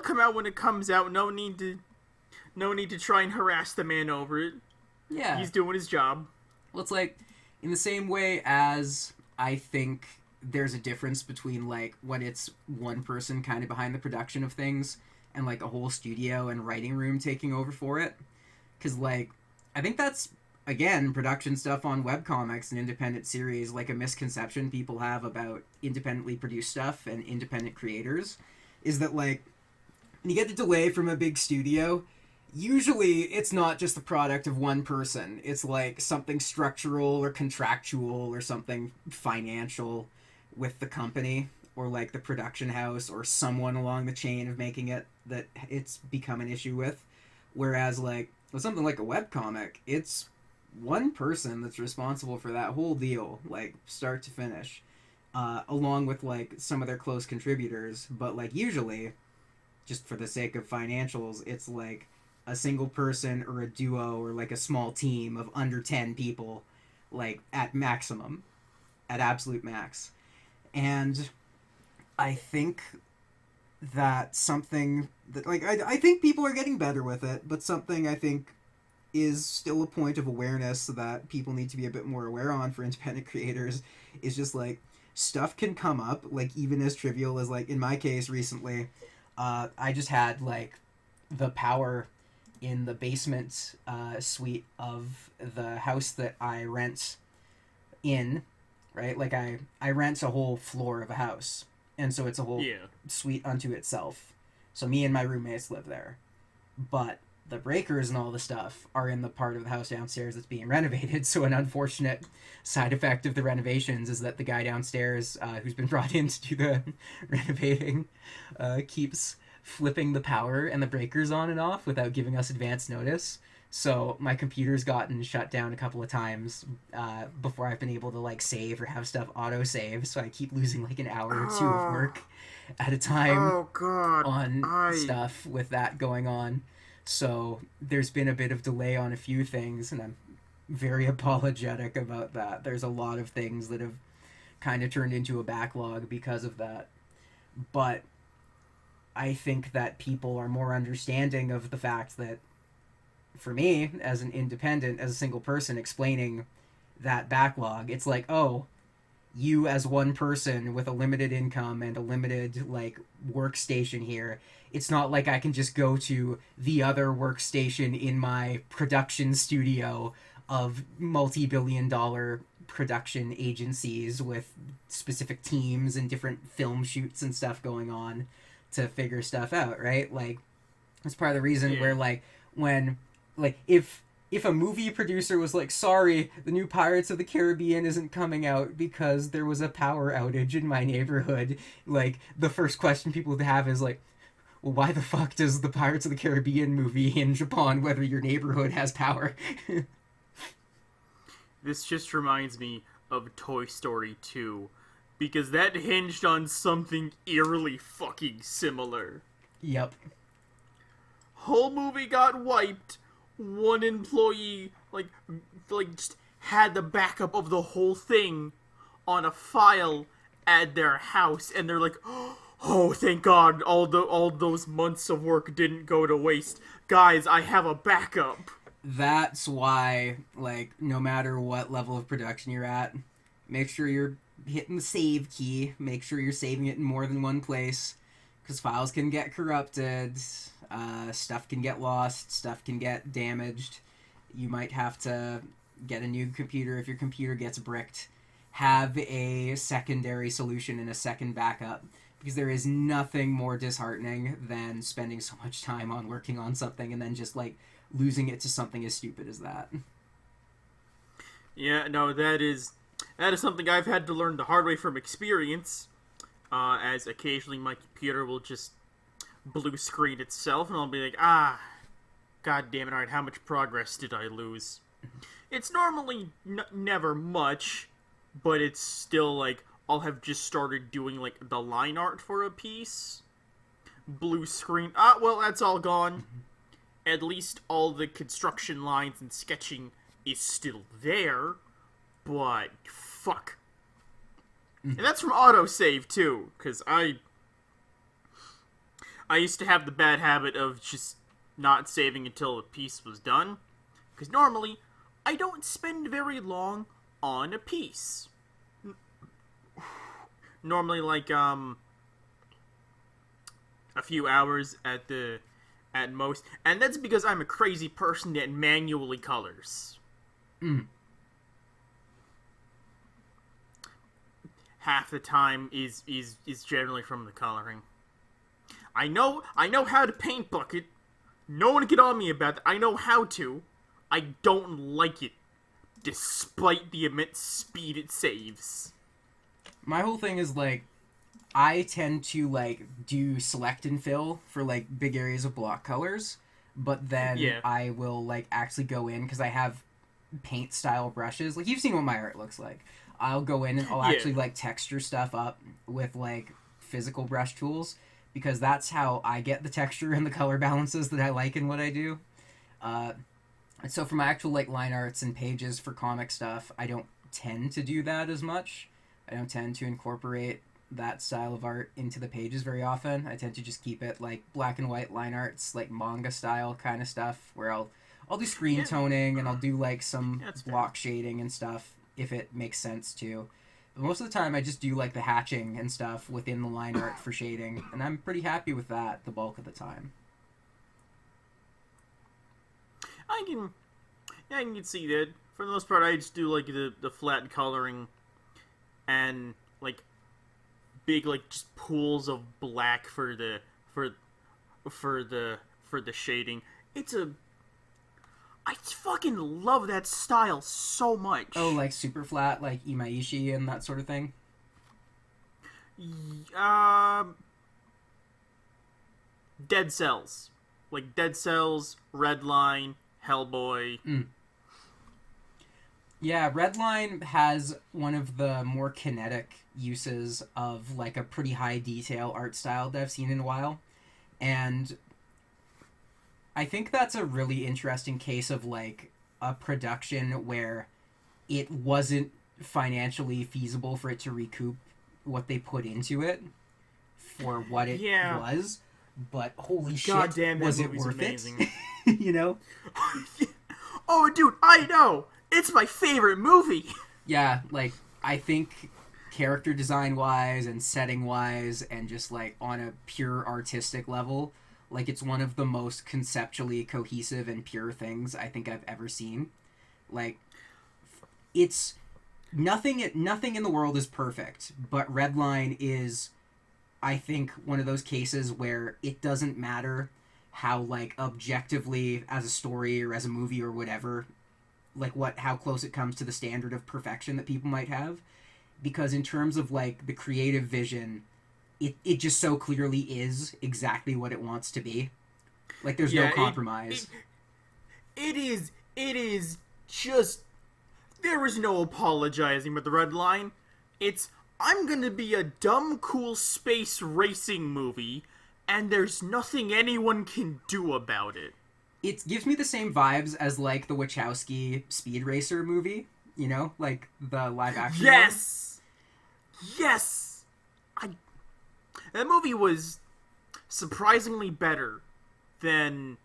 come out when it comes out. No need to try and harass the man over it. Yeah. He's doing his job. Well, it's like, in the same way as I think there's a difference between, like, when it's one person kind of behind the production of things and, like, a whole studio and writing room taking over for it. Because, like, I think that's, again, production stuff on webcomics and independent series, like, a misconception people have about independently produced stuff and independent creators, is that, like, when you get the delay from a big studio, usually it's not just the product of one person. It's like something structural or contractual or something financial with the company or like the production house or someone along the chain of making it that it's become an issue with. Whereas like with something like a webcomic, it's one person that's responsible for that whole deal, like start to finish, along with like some of their close contributors. But like usually, just for the sake of financials, it's like a single person or a duo or like a small team of under 10 people, like at maximum, at absolute max. And I think that something that like I think people are getting better with it, but something I think is still a point of awareness that people need to be a bit more aware on for independent creators is just like stuff can come up, like even as trivial as like in my case recently, I just had like the power in the basement suite of the house that I rent in, right? Like I rent a whole floor of a house, and so it's a whole suite unto itself. So me and my roommates live there, but the breakers and all the stuff are in the part of the house downstairs that's being renovated. So an unfortunate side effect of the renovations is that the guy downstairs who's been brought in to do the renovating keeps flipping the power and the breakers on and off without giving us advance notice. So my computer's gotten shut down a couple of times before I've been able to like save or have stuff auto save. So I keep losing like an hour or two of work at a time on stuff with that going on. So there's been a bit of delay on a few things, and I'm very apologetic about that. There's a lot of things that have kind of turned into a backlog because of that. But I think that people are more understanding of the fact that for me, as an independent, as a single person explaining that backlog, it's like, oh, you as one person with a limited income and a limited workstation here. It's not like I can just go to the other workstation in my production studio of multi-billion dollar production agencies with specific teams and different film shoots and stuff going on to figure stuff out, right? That's part of the reason where when if a movie producer was like, sorry, the new Pirates of the Caribbean isn't coming out because there was a power outage in my neighborhood, the first question people would have is well, why the fuck does the Pirates of the Caribbean movie hinge upon whether your neighborhood has power? This just reminds me of Toy Story 2, because that hinged on something eerily fucking similar. Yep. Whole movie got wiped. One employee, just had the backup of the whole thing on a file at their house, and they're like, oh, thank God, all those months of work didn't go to waste. Guys, I have a backup. That's why, no matter what level of production you're at, make sure you're hitting the save key. Make sure you're saving it in more than one place, because files can get corrupted, stuff can get lost, stuff can get damaged. You might have to get a new computer if your computer gets bricked. Have a secondary solution and a second backup, because there is nothing more disheartening than spending so much time on working on something and then just, losing it to something as stupid as that. Yeah, no, that is something I've had to learn the hard way from experience, as occasionally my computer will just blue screen itself, and I'll be like, god damn it, alright, how much progress did I lose? It's normally never much, but it's still, I'll have just started doing, the line art for a piece. Blue screen, well, that's all gone. At least all the construction lines and sketching is still there, but fuck. And that's from autosave, too, because I used to have the bad habit of just not saving until the piece was done, because normally I don't spend very long on a piece. Normally, a few hours at most, and that's because I'm a crazy person that manually colors. Half the time is generally from the coloring. I know how to paint bucket. No one get on me about that. I know how to. I don't like it, despite the immense speed it saves. My whole thing is I tend to do select and fill for big areas of block colors, but then I will actually go in, because I have paint style brushes. You've seen what my art looks like. I'll go in and I'll actually texture stuff up with physical brush tools, because that's how I get the texture and the color balances that I like in what I do. And so for my actual line arts and pages for comic stuff, I don't tend to do that as much. I don't tend to incorporate that style of art into the pages very often. I tend to just keep it black and white line arts, manga style kind of stuff, where I'll do screen toning, and I'll do some block shading and stuff if it makes sense to. But most of the time I just do the hatching and stuff within the line art for shading, and I'm pretty happy with that the bulk of the time. I can see that. For the most part, I just do the flat coloring and big just pools of black for the shading. I fucking love that style so much. Oh, super flat, Imaishi and that sort of thing? Dead Cells. Dead Cells, Redline, Hellboy. Yeah, Redline has one of the more kinetic uses of a pretty high detail art style that I've seen in a while. And I think that's a really interesting case of a production where it wasn't financially feasible for it to recoup what they put into it for what it was. But holy shit, was it worth amazing. It? You know? Oh, dude, I know! It's my favorite movie! Yeah, I think character design wise and setting wise and just like on a pure artistic level, like it's one of the most conceptually cohesive and pure things I think I've ever seen. Like, it's nothing in the world is perfect, but Redline is, I think, one of those cases where it doesn't matter how like objectively as a story or as a movie or whatever, like how close it comes to the standard of perfection that people might have, because in terms of like the creative vision, it just so clearly is exactly what it wants to be. Like there's no compromise. It is just, there is no apologizing with the Red Line. It's, I'm gonna be a dumb cool space racing movie, and there's nothing anyone can do about it. It gives me the same vibes as like the Wachowski Speed Racer movie, you know, like the live action. Yes, yes. That movie was surprisingly better than.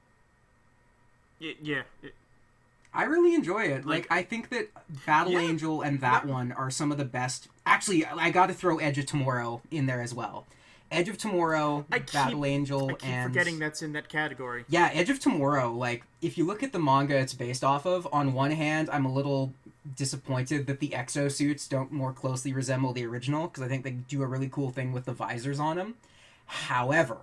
I really enjoy it. Like I think that Battle Angel and that one are some of the best. Actually, I got to throw Edge of Tomorrow in there as well. Edge of Tomorrow, Battle Angel, and forgetting that's in that category. Yeah, Edge of Tomorrow. Like, if you look at the manga it's based off of, on one hand, I'm a little disappointed that the exosuits don't more closely resemble the original, because I think they do a really cool thing with the visors on them. However,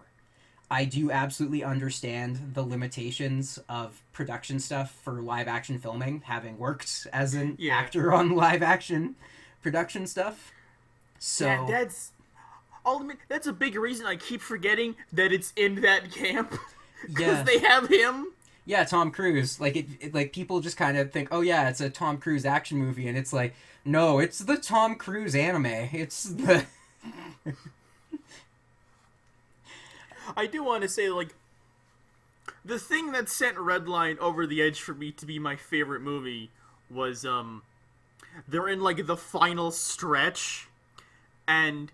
I do absolutely understand the limitations of production stuff for live action filming, having worked as an actor on live action production stuff. So yeah, that's a big reason I keep forgetting that it's in that camp. Because they have him. Yeah, Tom Cruise. Like it like people just kind of think, oh yeah, it's a Tom Cruise action movie, and it's like, no, it's the Tom Cruise anime. It's the. I do want to say, like, the thing that sent Redline over the edge for me to be my favorite movie was they're in like the final stretch, and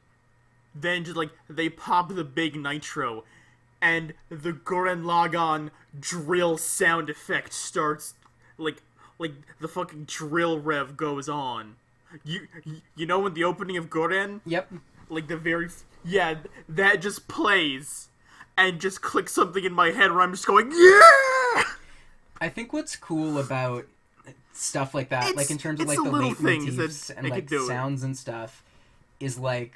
then just like they pop the big nitro, and the Gurren Lagann drill sound effect starts, like the fucking drill rev goes on. You know when the opening of Gurren? Yep. Like the very that just plays, and just clicks something in my head where I'm just going yeah. I think what's cool about stuff like that, like in terms of like the leitmotifs and like sounds and stuff, is like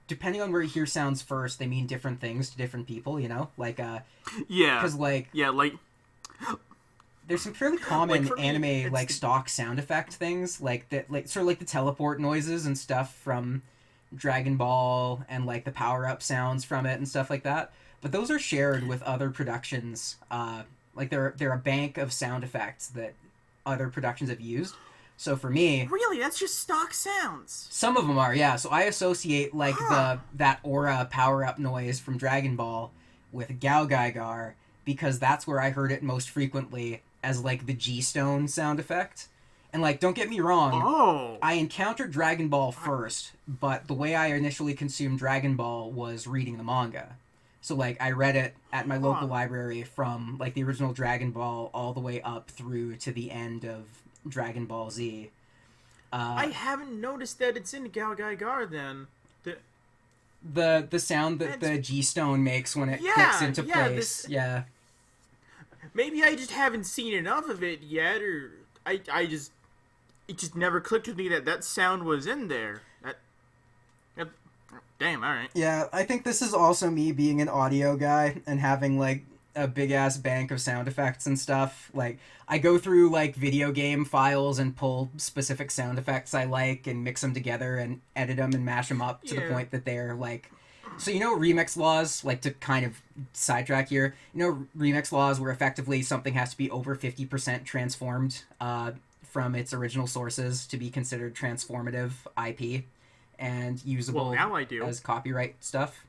depending on where you hear sounds first, they mean different things to different people, you know? Like, because, like... Yeah, like... There's some fairly common anime, like, stock sound effect things, like, that, like, sort of like the teleport noises and stuff from Dragon Ball, and, like, the power-up sounds from it and stuff like that. But those are shared with other productions. Like, they're a bank of sound effects that other productions have used. So for me... Really? That's just stock sounds? Some of them are, yeah. So I associate, like, that aura power-up noise from Dragon Ball with Gao Gaigar, because that's where I heard it most frequently as, like, the G-Stone sound effect. And, like, don't get me wrong, I encountered Dragon Ball first, but the way I initially consumed Dragon Ball was reading the manga. So, like, I read it at my local library from, like, the original Dragon Ball all the way up through to the end of Dragon Ball Z. I haven't noticed that it's in Gao Gaigar then. The sound that the G-Stone makes when it clicks into place. Yeah. Maybe I just haven't seen enough of it yet, or it just never clicked with me that sound was in there. Damn, alright. Yeah, I think this is also me being an audio guy and having, like, a big-ass bank of sound effects and stuff. Like, I go through, like, video game files and pull specific sound effects I like and mix them together and edit them and mash them up to the point that they're, like... So, you know remix laws, like, to kind of sidetrack here, you know remix laws where effectively something has to be over 50% transformed from its original sources to be considered transformative IP and usable now I do. As copyright stuff?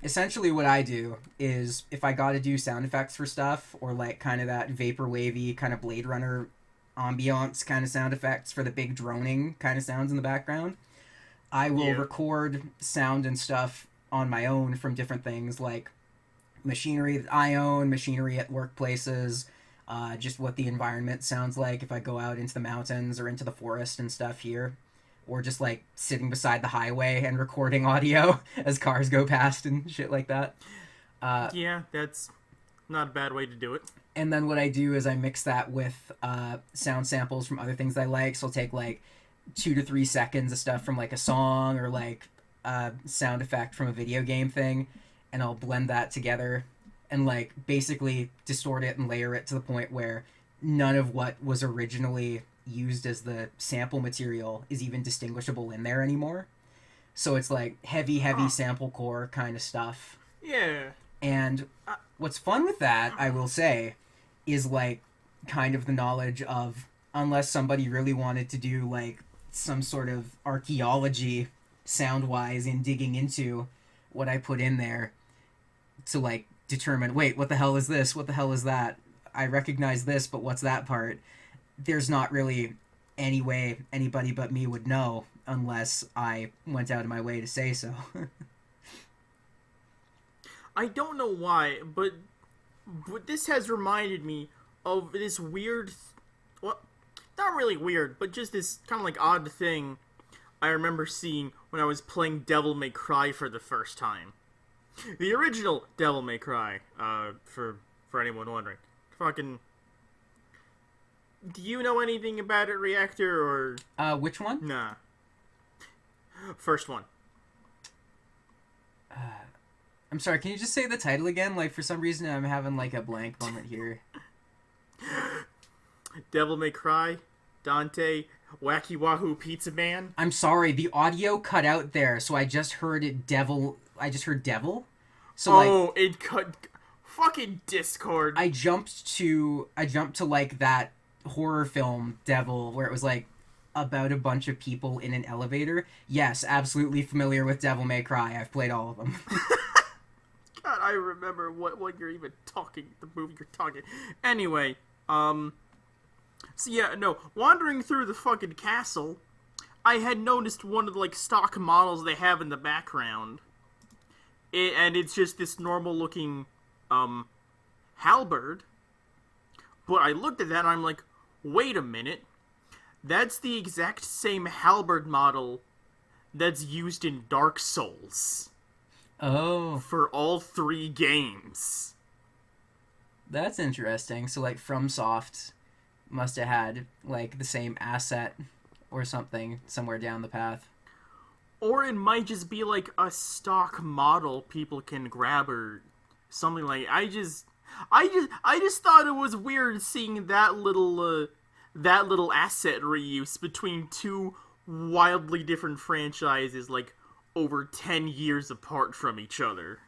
Essentially what I do is, if I gotta do sound effects for stuff, or like kind of that vapor wavy kind of Blade Runner ambiance kind of sound effects for the big droning kind of sounds in the background, I will record sound and stuff on my own from different things, like machinery that I own, machinery at workplaces, just what the environment sounds like if I go out into the mountains or into the forest and stuff here, or just like sitting beside the highway and recording audio as cars go past and shit like that. Yeah, that's not a bad way to do it. And then what I do is I mix that with sound samples from other things I like. So I'll take like 2 to 3 seconds of stuff from like a song or like a sound effect from a video game thing, and I'll blend that together and like basically distort it and layer it to the point where none of what was originally used as the sample material is even distinguishable in there anymore. So it's like heavy sample core kind of stuff. Yeah. And what's fun with that, I will say, is like kind of the knowledge of, unless somebody really wanted to do like some sort of archaeology sound-wise in digging into what I put in there to like determine, wait, what the hell is this? What the hell is that? I recognize this, but what's that part? There's not really any way anybody but me would know unless I went out of my way to say so. I don't know why, but this has reminded me of this weird, well, not really weird, but just this kind of like odd thing I remember seeing when I was playing Devil May Cry for the first time. The original Devil May Cry, for anyone wondering. Fucking, do you know anything about it, Reactor, or... Which one? Nah. First one. I'm sorry, can you just say the title again? Like, for some reason, I'm having, like, a blank moment here. Devil May Cry, Dante, Wacky Wahoo Pizza Man. I'm sorry, the audio cut out there, so I just heard it devil. I just heard devil. So, it cut... Fucking Discord. I jumped to, like, that horror film, Devil, where it was, like, about a bunch of people in an elevator. Yes, absolutely familiar with Devil May Cry. I've played all of them. God, I remember what you're even talking, the movie you're talking. Anyway, so yeah, no, wandering through the fucking castle, I had noticed one of the, like, stock models they have in the background. And it's just this normal-looking, halberd. But I looked at that and I'm like, wait a minute. That's the exact same halberd model that's used in Dark Souls. Oh. For all 3 games. That's interesting. So, like, FromSoft must have had, like, the same asset or something somewhere down the path. Or it might just be, like, a stock model people can grab or something like... I just thought it was weird seeing that little asset reuse between 2 wildly different franchises, like, over 10 years apart from each other.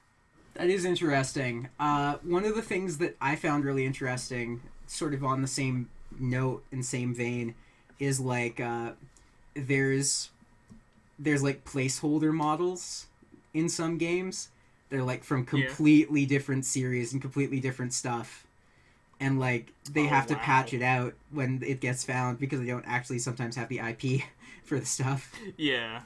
That is interesting. One of the things that I found really interesting, sort of on the same note and same vein, is like there's like placeholder models in some games. They're like from completely different series and completely different stuff. And like they have to patch it out when it gets found because they don't actually sometimes have the IP for the stuff. Yeah.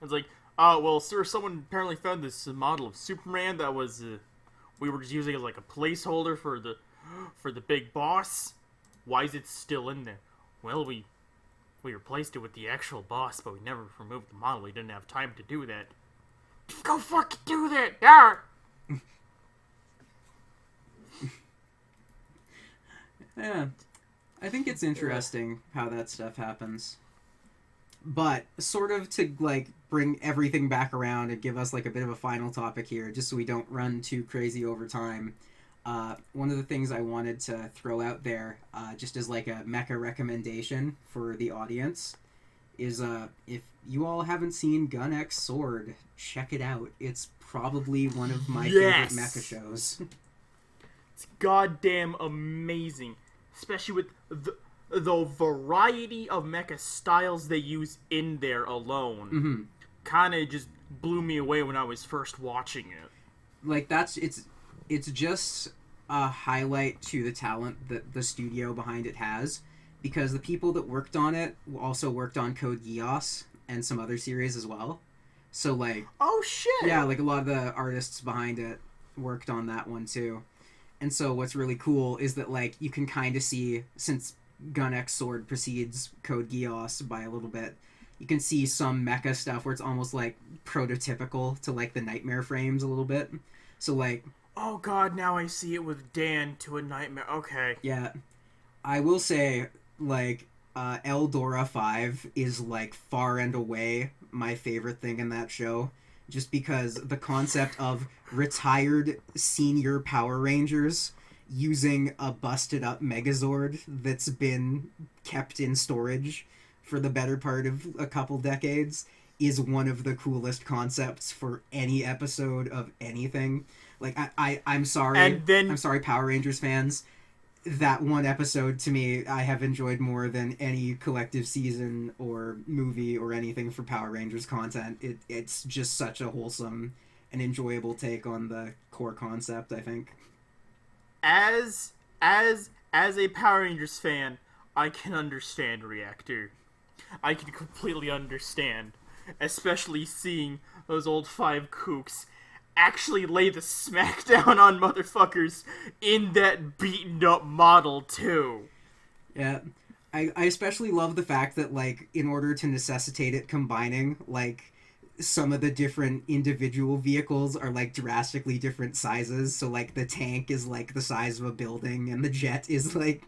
It's like, oh, well, sir, someone apparently found this model of Superman that was, we were just using as, like, a placeholder for the big boss. Why is it still in there? Well, we replaced it with the actual boss, but we never removed the model. We didn't have time to do that. Go fucking do that! Yeah! Yeah. I think it's interesting how that stuff happens. But sort of to, like, bring everything back around and give us, like, a bit of a final topic here, just so we don't run too crazy over time. One of the things I wanted to throw out there, just as, like, a mecha recommendation for the audience, is if you all haven't seen Gun X Sword, check it out. It's probably one of my favorite mecha shows. It's goddamn amazing. Especially with the variety of mecha styles they use in there alone. Mm-hmm. Kind of just blew me away when I was first watching it. Like, it's just a highlight to the talent that the studio behind it has, because the people that worked on it also worked on Code Geass and some other series as well. So, like... Oh, shit! Yeah, like, a lot of the artists behind it worked on that one, too. And so what's really cool is that, like, you can kind of see, since Gun X Sword precedes Code Geass by a little bit, you can see some mecha stuff where it's almost, like, prototypical to, like, the Nightmare frames a little bit. So, like... Oh god, now I see it with Dan to a Nightmare. Okay. Yeah. I will say, like, Eldora 5 is, like, far and away my favorite thing in that show. Just because the concept of retired senior Power Rangers using a busted up Megazord that's been kept in storage for the better part of a couple decades is one of the coolest concepts for any episode of anything. Like, I'm sorry. And then... I'm sorry, Power Rangers fans. That one episode, to me, I have enjoyed more than any collective season or movie or anything for Power Rangers content. It's just such a wholesome and enjoyable take on the core concept, I think. As a Power Rangers fan, I can understand Reactor. I can completely understand. Especially seeing those old 5 kooks actually lay the smackdown on motherfuckers in that beaten up model too. Yeah. I especially love the fact that, like, in order to necessitate it combining, like, some of the different individual vehicles are, like, drastically different sizes. So, like, the tank is, like, the size of a building and the jet is, like,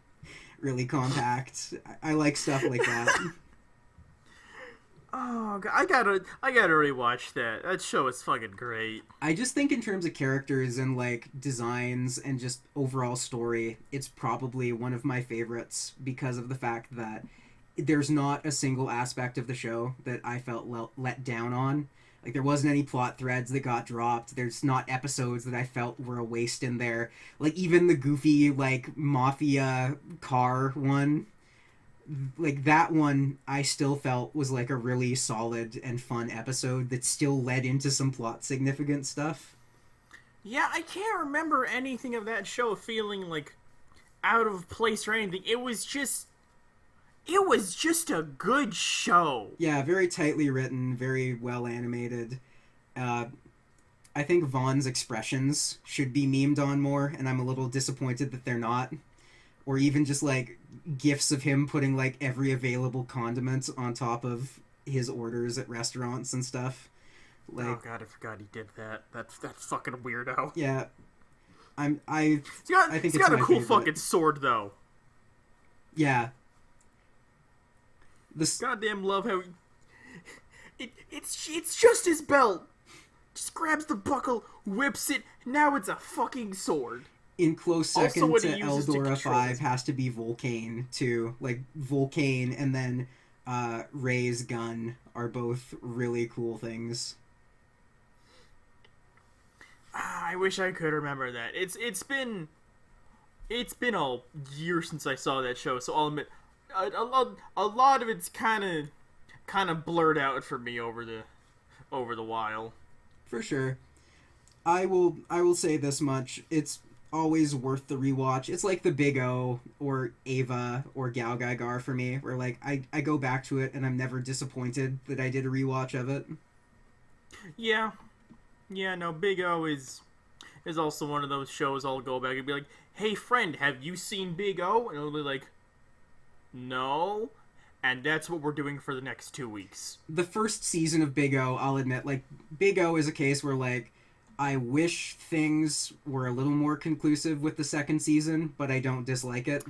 really compact. I like stuff like that. Oh god, I gotta rewatch that. That show is fucking great. I just think in terms of characters and, like, designs and just overall story, it's probably one of my favorites because of the fact that there's not a single aspect of the show that I felt let down on. Like, there wasn't any plot threads that got dropped. There's not episodes that I felt were a waste in there. Like, even the goofy, like, mafia car one, like, that one I still felt was, like, a really solid and fun episode that still led into some plot significant stuff. Yeah, I can't remember anything of that show feeling, like, out of place or anything. It was just a good show. Yeah, very tightly written, very well animated. I think Vaughn's expressions should be memed on more, and I'm a little disappointed that they're not. Or even just, like, gifs of him putting, like, every available condiment on top of his orders at restaurants and stuff. Like, oh god, I forgot he did that. That's fucking weirdo. Yeah. I think he's it's got a my cool favorite. fucking sword, though. Yeah. Goddamn love how it's just his belt. Just grabs the buckle, whips it, now it's a fucking sword. In close second Also, to what he uses to Eldora control 5 his- has to be Volcane, too. Like, Volcane and then Ray's gun are both really cool things. I wish I could remember that. It's been a year since I saw that show, so I'll admit a lot of it's kind of blurred out for me over the while. For sure. I will say this much. It's always worth the rewatch. It's like the Big O or Ava or Gal Gaigar for me, where, like, I go back to it and I'm never disappointed that I did a rewatch of it. Yeah, no, Big O is also one of those shows I'll go back and be like, hey friend, have you seen Big O? And I'll be like, no. And that's what we're doing for the next 2 weeks. The first season of Big O, I'll admit, like, Big O is a case where, like, I wish things were a little more conclusive with the second season, but I don't dislike it.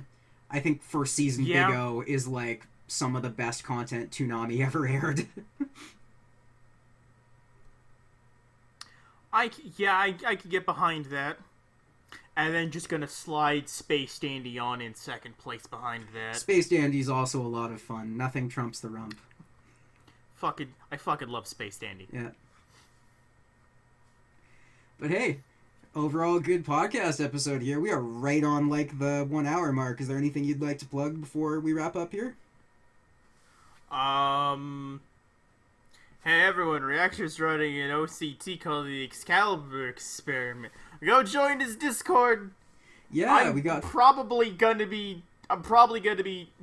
I think first season Big O is, like, some of the best content Toonami ever aired. I could get behind that. And then just gonna slide Space Dandy on in second place behind that. Space Dandy's also a lot of fun. Nothing trumps the rump. I fucking love Space Dandy. Yeah. But hey, overall good podcast episode here. We are right on, like, the 1 hour mark. Is there anything you'd like to plug before we wrap up here? Hey everyone, Reactor's running an OCT called the Excalibur Experiment. Go join his Discord. Yeah, I'm probably gonna be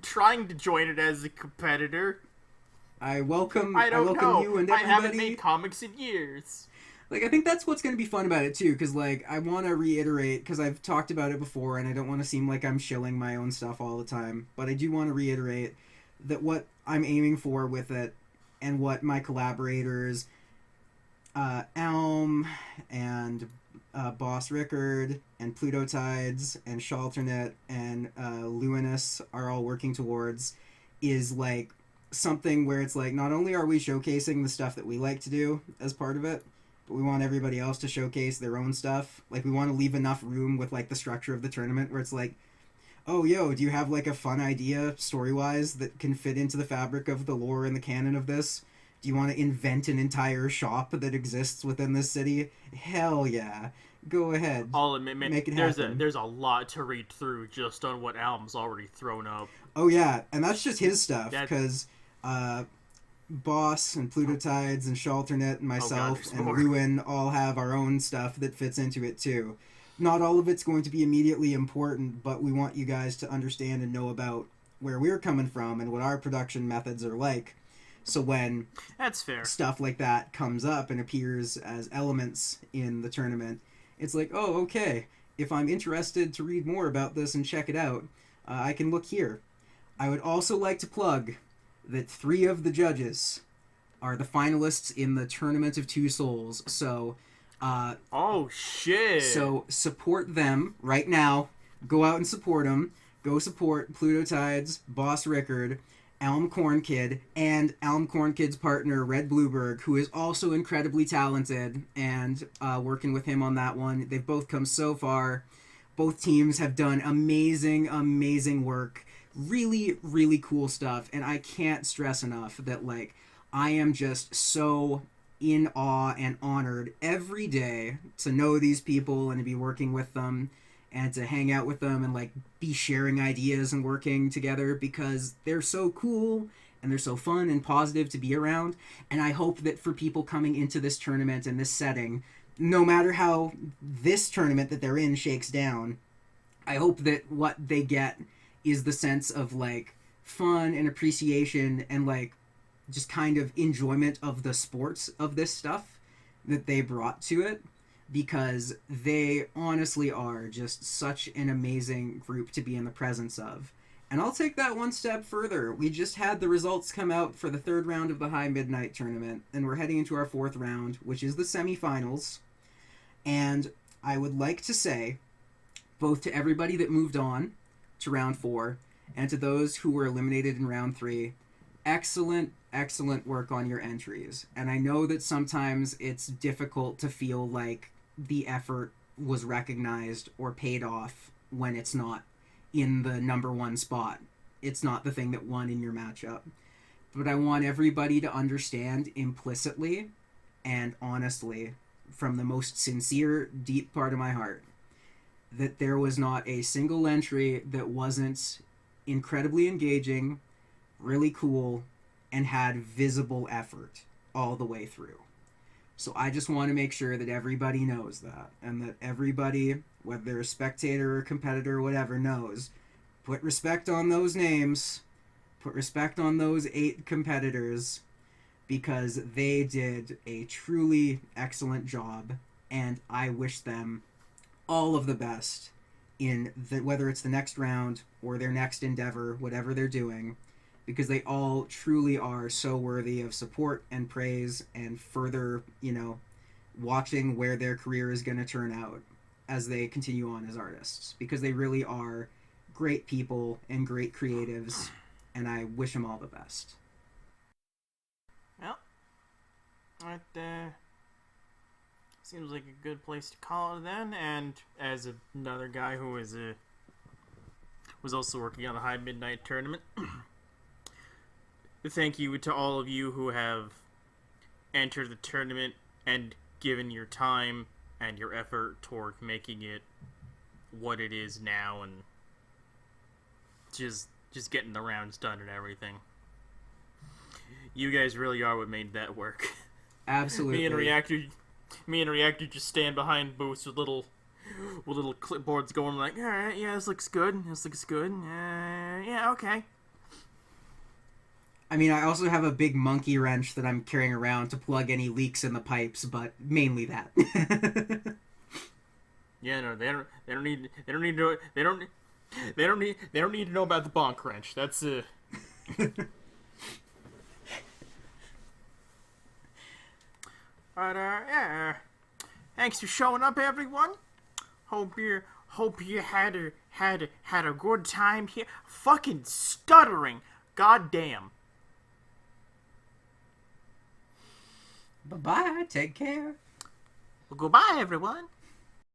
trying to join it as a competitor. I welcome I don't know. you and I haven't everybody. made comics in years. Like, I think that's what's going to be fun about it too, because like I want to reiterate, because I've talked about it before, and I don't want to seem like I'm shilling my own stuff all the time, but I do want to reiterate that what I'm aiming for with it, and what my collaborators, Elm and Boss Rickard and Pluto Tides and Shalternet and Luinous are all working towards, is like something where it's like, not only are we showcasing the stuff that we like to do as part of it, but we want everybody else to showcase their own stuff. Like, we want to leave enough room with like the structure of the tournament where it's like, oh, yo, do you have like a fun idea story-wise that can fit into the fabric of the lore and the canon of this? Do you want to invent an entire shop that exists within this city? Hell yeah. Go ahead. I'll admit, Make it there's happen. there's a lot to read through just on what Alm's already thrown up. Oh yeah, and that's just his stuff, That- because Boss and Pluto Tides and Shalternet and myself there's and more. Ruin all have our own stuff that fits into it too. Not all of it's going to be immediately important, but we want you guys to understand and know about where we're coming from and what our production methods are like. So when That's fair. stuff like that comes up and appears as elements in the tournament, it's like, oh, okay, if I'm interested to read more about this and check it out, I can look here. I would also like to plug that 3 of the judges are the finalists in the Tournament of Two Souls. So, Oh shit. so support them right now. Go out and support them. Go support Pluto Tides, Boss Rickard, Elm Corn Kid, and Elm Corn Kid's partner, Red Blueberg, who is also incredibly talented, and working with him on that one. They've both come so far. Both teams have done amazing, amazing work. Really, really cool stuff. And I can't stress enough that, like, I am just so in awe and honored every day to know these people and to be working with them and to hang out with them and like be sharing ideas and working together, because they're so cool and they're so fun and positive to be around. And I hope that for people coming into this tournament and this setting, no matter how this tournament that they're in shakes down, I hope that what they get is the sense of like fun and appreciation and like just kind of enjoyment of the sports of this stuff that they brought to it, because they honestly are just such an amazing group to be in the presence of. And I'll take that one step further. We just had the results come out for the 3rd round of the High Midnight Tournament, and we're heading into our 4th round, which is the semifinals. And I would like to say, both to everybody that moved on to round 4 and to those who were eliminated in round 3, excellent, excellent work on your entries. And I know that sometimes it's difficult to feel like the effort was recognized or paid off when it's not in the number 1 spot. It's not the thing that won in your matchup. But I want everybody to understand implicitly and honestly, from the most sincere, deep part of my heart, that there was not a single entry that wasn't incredibly engaging, really cool, and had visible effort all the way through. So I just want to make sure that everybody knows that, and that everybody, whether they're a spectator or competitor or whatever, knows. Put respect on those names. Put respect on those 8 competitors, because they did a truly excellent job, and I wish them all of the best in whether it's the next round or their next endeavor, whatever they're doing, because they all truly are so worthy of support and praise and further, watching where their career is going to turn out as they continue on as artists, because they really are great people and great creatives, and I wish them all the best. Well, that seems like a good place to call it then. And as another guy who was also working on the High Midnight Tournament, thank you to all of you who have entered the tournament and given your time and your effort toward making it what it is now, and just getting the rounds done and everything. You guys really are what made that work. Absolutely. Me and Reactor just stand behind booths with little clipboards going like, all right, yeah, this looks good. Yeah, okay. I mean, I also have a big monkey wrench that I'm carrying around to plug any leaks in the pipes, but mainly that. Yeah, no, they don't need to know about the bonk wrench. That's But yeah. Thanks for showing up, everyone. Hope you had a good time here. Fucking stuttering. Goddamn. Bye-bye. Take care. Well, goodbye, everyone.